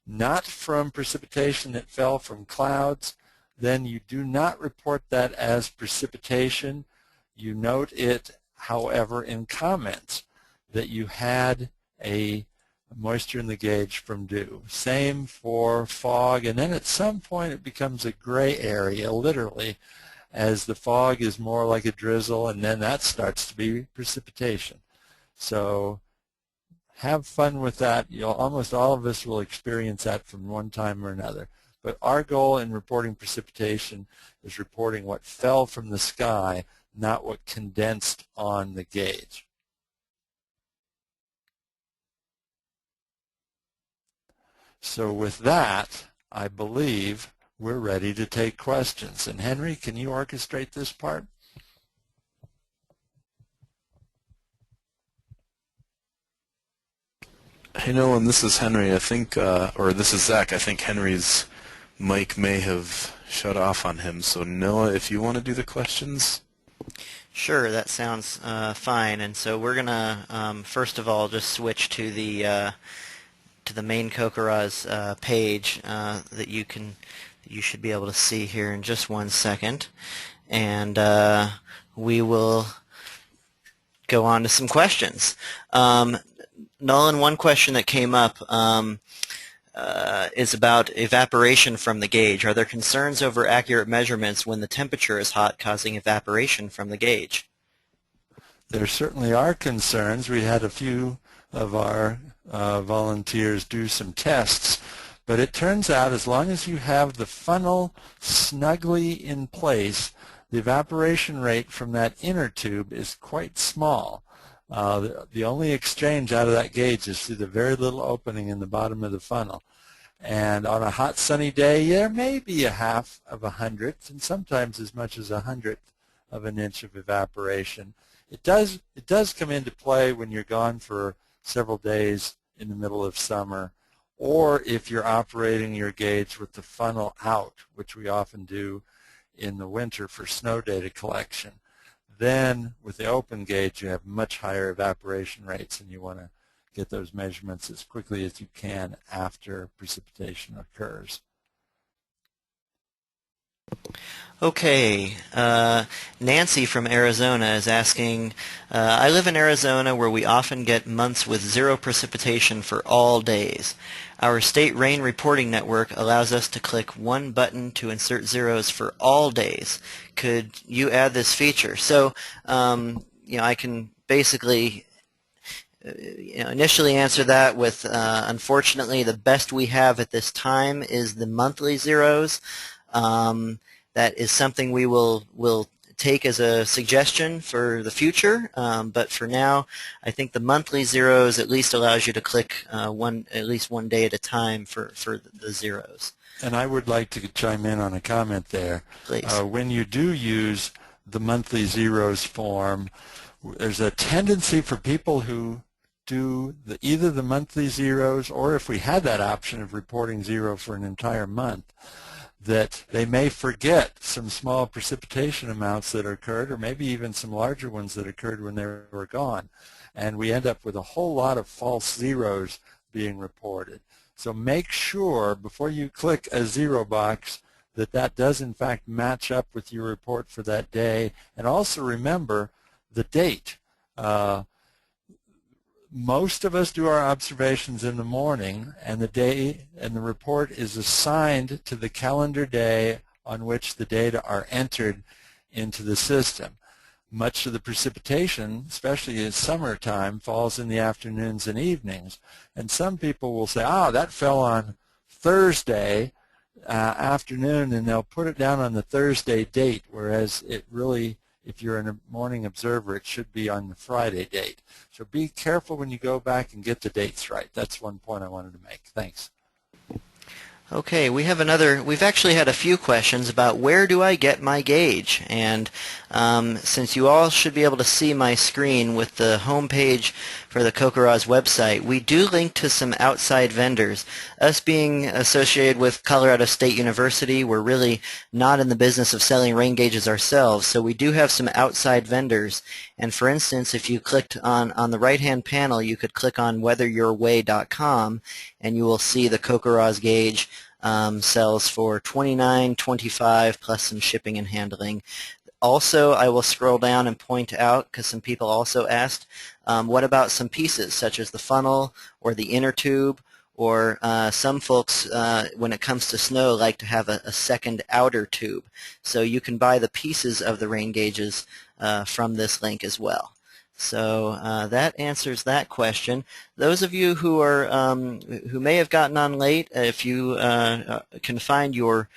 not from precipitation that fell from clouds, then you do not report that as precipitation. You note it, however, in comments that you had a moisture in the gauge from dew. Same for fog, and then at some point it becomes a gray area, literally, as the fog is more like a drizzle, and then that starts to be precipitation. So have fun with that. Almost all of us will experience that from one time or another. But our goal in reporting precipitation is reporting what fell from the sky, not what condensed on the gauge. So with that, I believe we're ready to take questions. And Henry, can you orchestrate this part? Hey Nolan, this is Henry. I think, or this is Zach. I think Henry's mic may have shut off on him. So Noah, if you want to do the questions. Sure, that sounds fine. And so we're gonna first of all just switch to the main CoCoRaHS page that you should be able to see here in just 1 second, and we will go on to some questions. Nolan, one question that came up is about evaporation from the gauge. Are there concerns over accurate measurements when the temperature is hot, causing evaporation from the gauge? There certainly are concerns. We had a few of our volunteers do some tests, but it turns out as long as you have the funnel snugly in place, the evaporation rate from that inner tube is quite small. The only exchange out of that gauge is through the very little opening in the bottom of the funnel. And on a hot sunny day, there may be a half of a hundredth and sometimes as much as 1/100th of an inch of evaporation. It does come into play when you're gone for several days in the middle of summer, or if you're operating your gauge with the funnel out, which we often do in the winter for snow data collection. Then with the open gauge you have much higher evaporation rates, and you want to get those measurements as quickly as you can after precipitation occurs. Okay, Nancy from Arizona is asking, I live in Arizona where we often get months with 0 precipitation for all days. Our state rain reporting network allows us to click one button to insert zeros for all days. Could you add this feature? So, I can basically initially answer that with, unfortunately, the best we have at this time is the monthly zeros. That is something we will take as a suggestion for the future, but for now, I think the monthly zeros at least allows you to click at least one day at a time for the zeros. And I would like to chime in on a comment there. Please. When you do use the monthly zeros form, there's a tendency for people who do either the monthly zeros, or if we had that option of reporting 0 for an entire month, that they may forget some small precipitation amounts that occurred, or maybe even some larger ones that occurred when they were gone. And we end up with a whole lot of false zeros being reported. So make sure before you click a 0 box that that does in fact match up with your report for that day. And also remember the date. Most of us do our observations in the morning, and the day and the report is assigned to the calendar day on which the data are entered into the system. Much of the precipitation, especially in summertime, falls in the afternoons and evenings. And some people will say, that fell on Thursday afternoon, and they'll put it down on the Thursday date, whereas it really, if you're a morning observer, it should be on the Friday date. So be careful when you go back and get the dates right. That's one point I wanted to make. Thanks. Okay, we've actually had a few questions about where do I get my gauge, and since you all should be able to see my screen with the home page for the CoCoRaHS website, we do link to some outside vendors. Us being associated with Colorado State University, we're really not in the business of selling rain gauges ourselves, so we do have some outside vendors. And for instance, if you clicked on the right-hand panel, you could click on weatheryourway.com, and you will see the CoCoRaHS gauge sells for $29, $25 plus some shipping and handling. Also, I will scroll down and point out, because some people also asked, what about some pieces such as the funnel or the inner tube, or some folks, when it comes to snow, like to have a second outer tube. So you can buy the pieces of the rain gauges from this link as well. So that answers that question. Those of you who are who may have gotten on late, if you can find your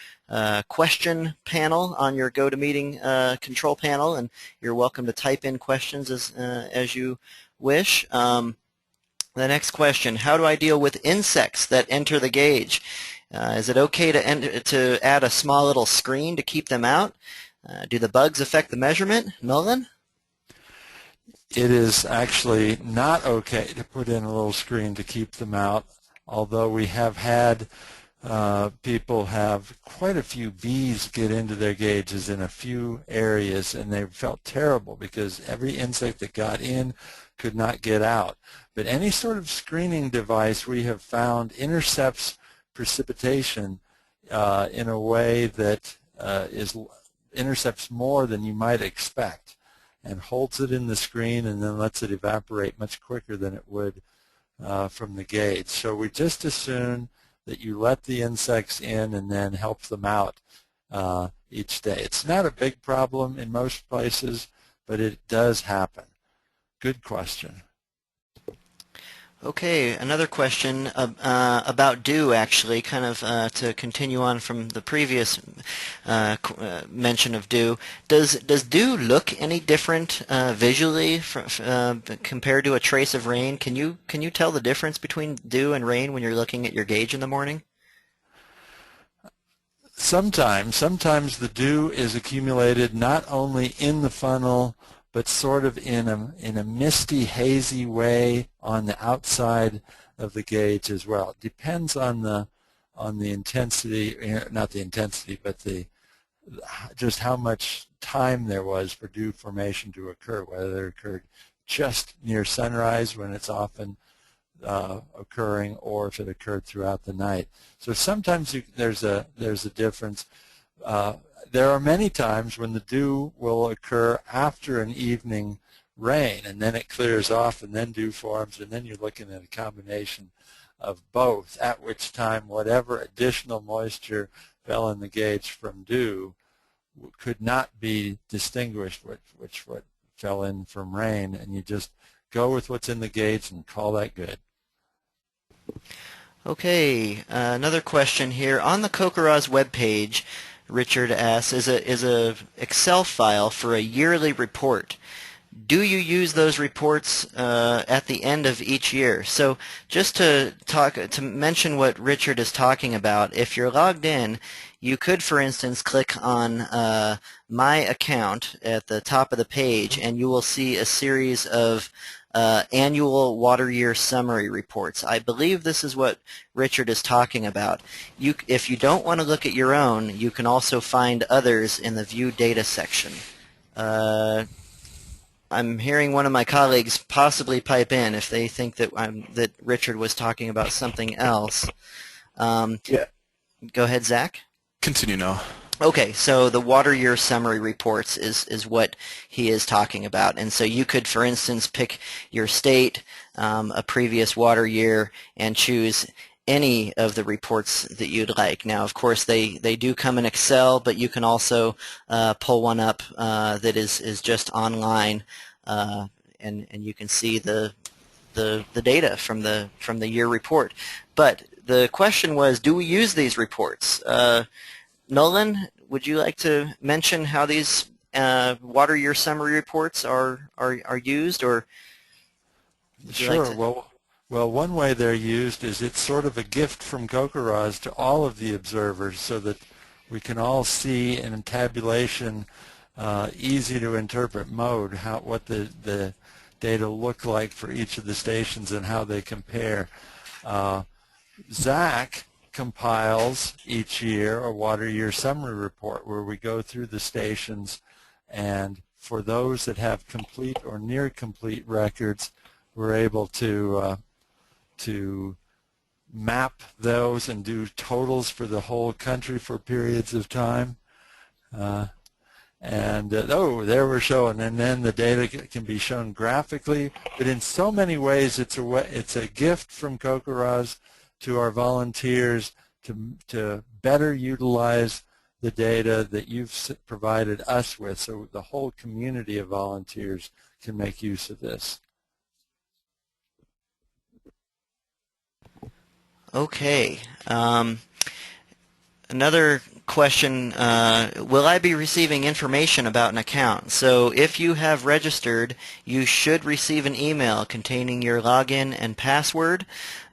question panel on your GoToMeeting control panel, and you're welcome to type in questions as you wish. The next question: how do I deal with insects that enter the gauge? Is it okay to add a small little screen to keep them out? Do the bugs affect the measurement? Nolan? It is actually not okay to put in a little screen to keep them out, although we have had people have quite a few bees get into their gauges in a few areas, and they felt terrible because every insect that got in could not get out. But any sort of screening device we have found intercepts precipitation in a way that intercepts more than you might expect, and holds it in the screen and then lets it evaporate much quicker than it would from the gauge. So we just assume that you let the insects in and then help them out each day. It's not a big problem in most places, but it does happen. Good question. Okay, another question about dew, actually, kind of to continue on from the previous mention of dew. Does dew look any different visually compared to a trace of rain? Can you tell the difference between dew and rain when you're looking at your gauge in the morning? Sometimes the dew is accumulated not only in the funnel, but sort of in a misty, hazy way on the outside of the gauge as well. It depends on the intensity, not the intensity, but just how much time there was for dew formation to occur, whether it occurred just near sunrise when it's often occurring, or if it occurred throughout the night. So sometimes there's a difference. There are many times when the dew will occur after an evening rain, and then it clears off, and then dew forms, and then you're looking at a combination of both, at which time whatever additional moisture fell in the gauge from dew could not be distinguished which what fell in from rain, and you just go with what's in the gauge and call that good. Okay, another question here. On the CoCoRaHS webpage, Richard asks, is a Excel file for a yearly report. Do you use those reports at the end of each year? So just to mention what Richard is talking about, if you're logged in, you could, for instance, click on My Account at the top of the page, and you will see a series of annual water year summary reports. I believe this is what Richard is talking about. If you don't want to look at your own, you can also find others in the View Data section. I'm hearing one of my colleagues possibly pipe in if they think that Richard was talking about something else. Yeah. Go ahead, Zach. Continue now. Okay, so the water year summary reports is what he is talking about. And so you could, for instance, pick your state, a previous water year, and choose any of the reports that you'd like. Now, of course, they do come in Excel, but you can also pull one up that is just online, and you can see the data from the year report. But the question was, do we use these reports? Nolan, would you like to mention how these water year summary reports are used, or would you like to? Sure. Well, one way they're used is it's sort of a gift from CoCoRaHS to all of the observers, so that we can all see in tabulation, easy to interpret mode, what the data look like for each of the stations and how they compare. Zach compiles each year a water year summary report where we go through the stations, and for those that have complete or near complete records, we're able to map those and do totals for the whole country for periods of time. Oh, there we're showing, and then the data can be shown graphically. But in so many ways, it's a gift from CoCoRaHS to our volunteers to better utilize the data that you've provided us with so the whole community of volunteers can make use of this. Okay. Another question, will I be receiving information about an account? So if you have registered, you should receive an email containing your login and password.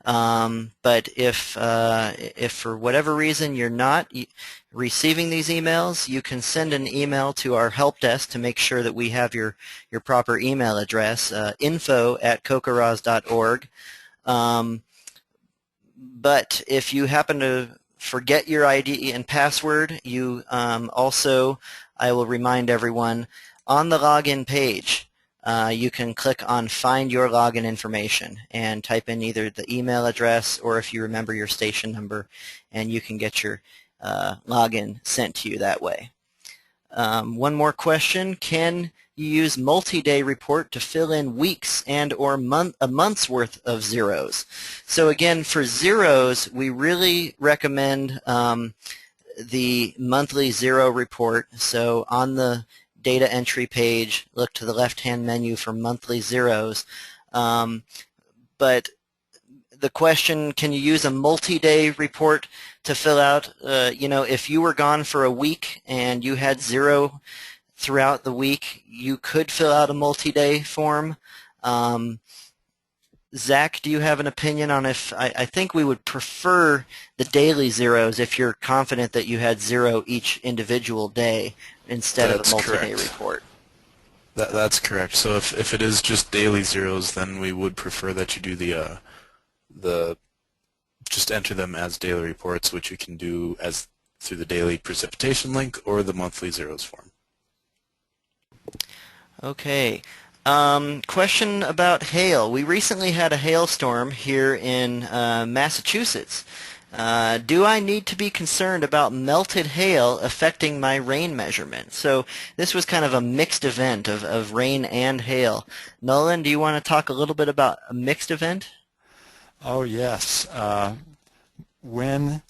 But if for whatever reason you're not receiving these emails, you can send an email to our help desk to make sure that we have your proper email address, info@CoCoRaHS.org. But if you happen to forget your ID and password, you also, I will remind everyone, on the login page, you can click on Find Your Login Information and type in either the email address or if you remember your station number, and you can get your login sent to you that way. One more question. Can you use MultiDay report to fill in weeks and or a month's worth of zeros? So again, for zeros, we really recommend the monthly zero report. So on the data entry page, look to the left-hand menu for monthly zeros. But the question, can you use a multi-day report to fill out, if you were gone for a week and you had zero throughout the week, you could fill out a multi-day form. Zach, do you have an opinion on if, I think we would prefer the daily zeros if you're confident that you had zero each individial day instead of a multi-day report. That's correct. So if it is just daily zeros, then we would prefer that you do the just enter them as daily reports, which you can do as through the daily precipitation link or the monthly zeros form. Okay. Question about hail. We recently had a hailstorm here in Massachusetts. Do I need to be concerned about melted hail affecting my rain measurement? So this was kind of a mixed event of rain and hail. Nolan, do you want to talk a little bit about a mixed event? Oh, yes. When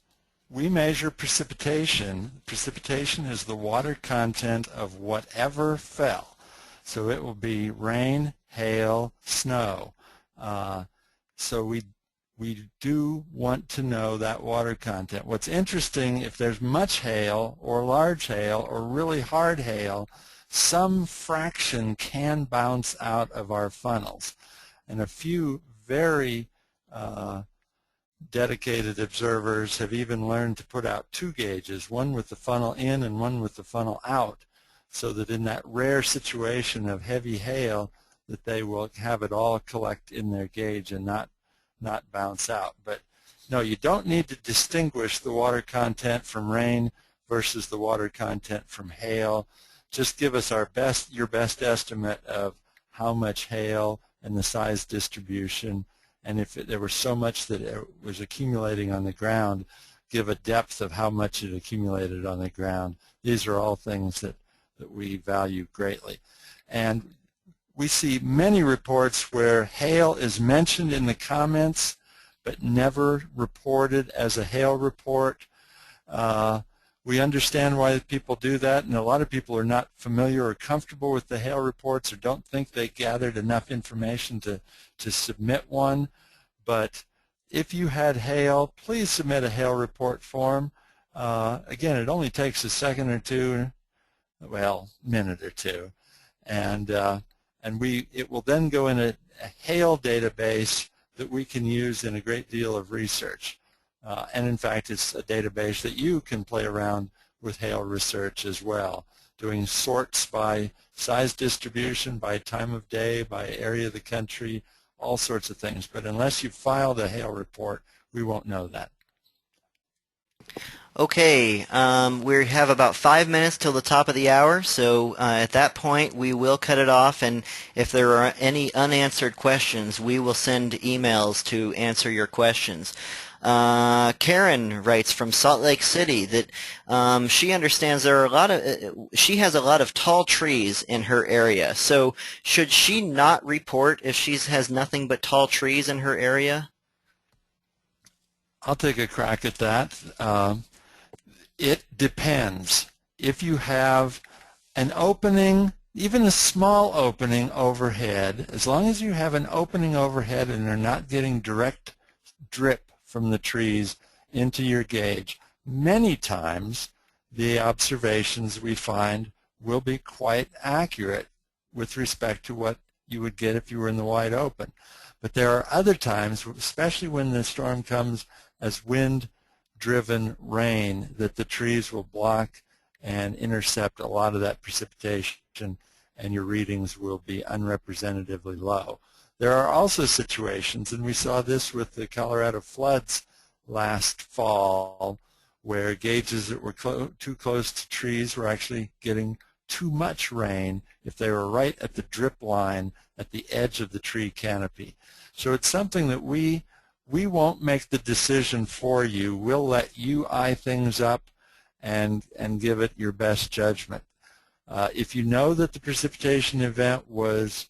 we measure precipitation, precipitation is the water content of whatever fell. So it will be rain, hail, snow. So we do want to know that water content. What's interesting, if there's much hail or large hail or really hard hail, some fraction can bounce out of our funnels. And a few very dedicated observers have even learned to put out two gauges, one with the funnel in and one with the funnel out, so that in that rare situation of heavy hail that they will have it all collect in their gauge and not bounce out. But no, you don't need to distinguish the water content from rain versus the water content from hail. Just give us your best estimate of how much hail and the size distribution, and if there was so much that it was accumulating on the ground, give a depth of how much it accumulated on the ground. These are all things that we value greatly. And we see many reports where hail is mentioned in the comments but never reported as a hail report. We understand why people do that, and a lot of people are not familiar or comfortable with the hail reports or don't think they gathered enough information to submit one. But if you had hail, please submit a hail report form. Again, it only takes a second or two, well, minute or two, and it will then go in a hail database that we can use in a great deal of research. And in fact, it's a database that you can play around with hail research as well, doing sorts by size distribution, by time of day, by area of the country, all sorts of things. But unless you filed a hail report, we won't know that. Okay, we have about 5 minutes till the top of the hour, so at that point we will cut it off, and if there are any unanswered questions, we will send emails to answer your questions. Karen writes from Salt Lake City that she understands there are she has a lot of tall trees in her area, so should she not report if she has nothing but tall trees in her area? I'll take a crack at that. It depends. If you have an opening, even a small opening overhead, as long as you have an opening overhead and they're not getting direct drip from the trees into your gauge, many times the observations we find will be quite accurate with respect to what you would get if you were in the wide open. But there are other times, especially when the storm comes as wind-driven rain, that the trees will block and intercept a lot of that precipitation, and your readings will be unrepresentatively low. There are also situations, and we saw this with the Colorado floods last fall, where gauges that were too close to trees were actually getting too much rain if they were right at the drip line at the edge of the tree canopy. So it's something that we won't make the decision for you. We'll let you eye things up and give it your best judgment. If you know that the precipitation event was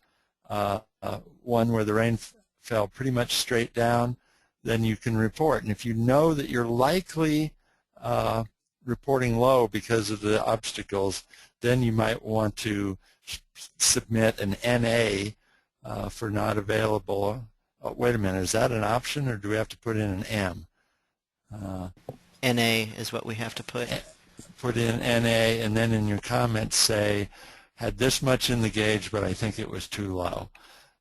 one where the rain fell pretty much straight down, then you can report. And if you know that you're likely reporting low because of the obstacles, then you might want to submit an NA for not available. Oh, wait a minute, is that an option, or do we have to put in an M? NA is what we have to put. Put in NA, and then in your comments say, had this much in the gauge, but I think it was too low.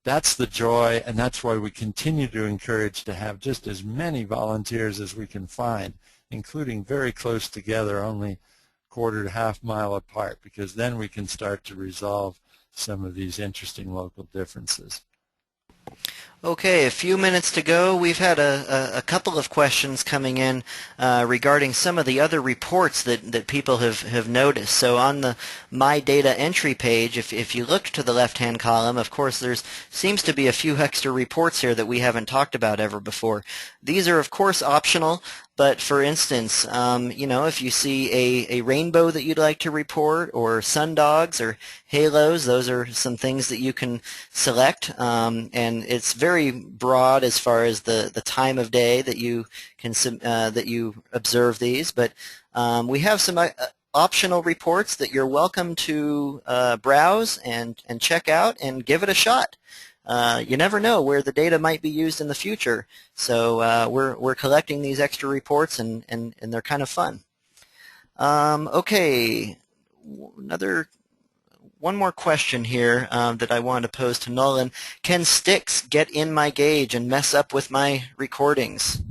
That's the joy, and that's why we continue to encourage to have just as many volunteers as we can find, including very close together, only quarter to half mile apart, because then we can start to resolve some of these interesting local differences. Okay, a few minutes to go. We've had a couple of questions coming in regarding some of the other reports that people have noticed. So on the My Data Entry page, if you look to the left-hand column, of course there seems to be a few extra reports here that we haven't talked about ever before. These are of course optional, but for instance, if you see a rainbow that you'd like to report, or sundogs or halos, those are some things that you can select, and it's very broad as far as the time of day that you can that you observe these. But we have some optional reports that you're welcome to browse and check out and give it a shot. You never know where the data might be used in the future, so we're collecting these extra reports, and they're kind of fun. Okay, one more question here that I wanted to pose to Nolan. Can sticks get in my gauge and mess up with my recordings?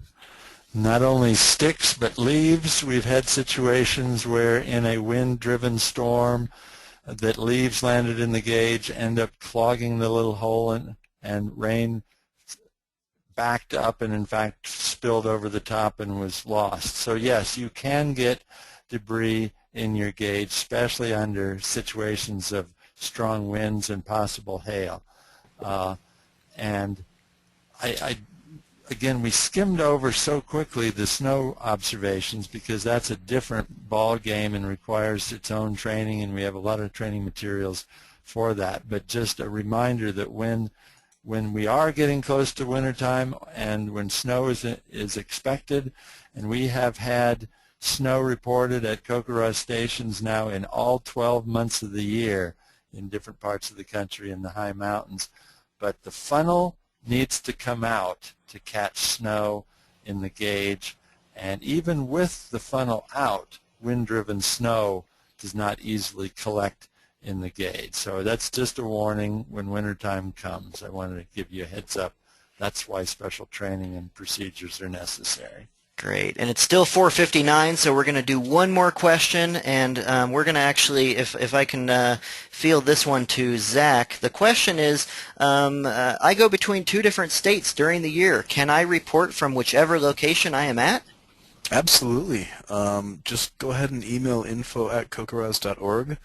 Not only sticks, but leaves. We've had situations where in a wind-driven storm that leaves landed in the gauge, end up clogging the little hole, and rain backed up and in fact spilled over the top and was lost. So yes, you can get debris in your gauge, especially under situations of strong winds and possible hail. And again, we skimmed over so quickly the snow observations because that's a different ball game and requires its own training, and we have a lot of training materials for that. But just a reminder that when we are getting close to wintertime and when snow is expected, and we have had snow reported at CoCoRaHS stations now in all 12 months of the year in different parts of the country in the high mountains, but the funnel needs to come out to catch snow in the gauge, and even with the funnel out, wind-driven snow does not easily collect in the gauge. So that's just a warning when wintertime comes. I wanted to give you a heads up. That's why special training and procedures are necessary. Great. And it's still 4:59, so we're going to do one more question, and we're going to actually, if I can field this one to Zach. The question is, I go between two different states during the year. Can I report from whichever location I am at? Absolutely. Just go ahead and email info@cocorahs.org,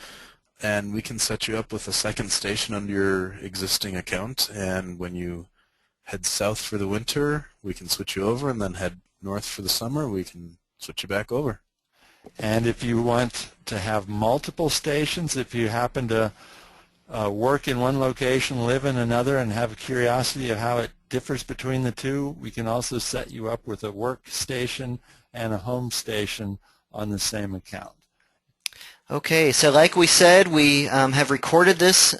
and we can set you up with a second station under your existing account. And when you head south for the winter, we can switch you over, and then head north for the summer, we can switch you back over. And if you want to have multiple stations, if you happen to work in one location, live in another, and have a curiosity of how it differs between the two, we can also set you up with a work station and a home station on the same account. Okay, so like we said, we have recorded this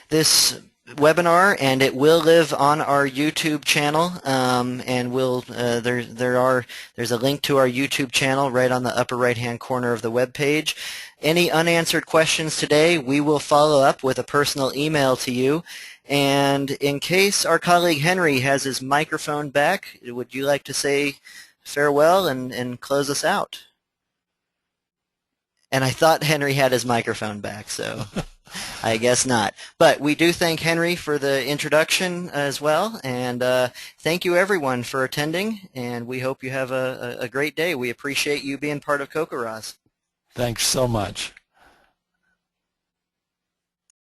this webinar, and it will live on our YouTube channel. And we'll there's a link to our YouTube channel right on the upper right-hand corner of the web page. Any unanswered questions today, we will follow up with a personal email to you. And in case our colleague Henry has his microphone back, would you like to say farewell and close us out? And I thought Henry had his microphone back, so I guess not. But we do thank Henry for the introduction as well, and thank you everyone for attending, and we hope you have a great day. We appreciate you being part of CoCoRaHS. Thanks so much.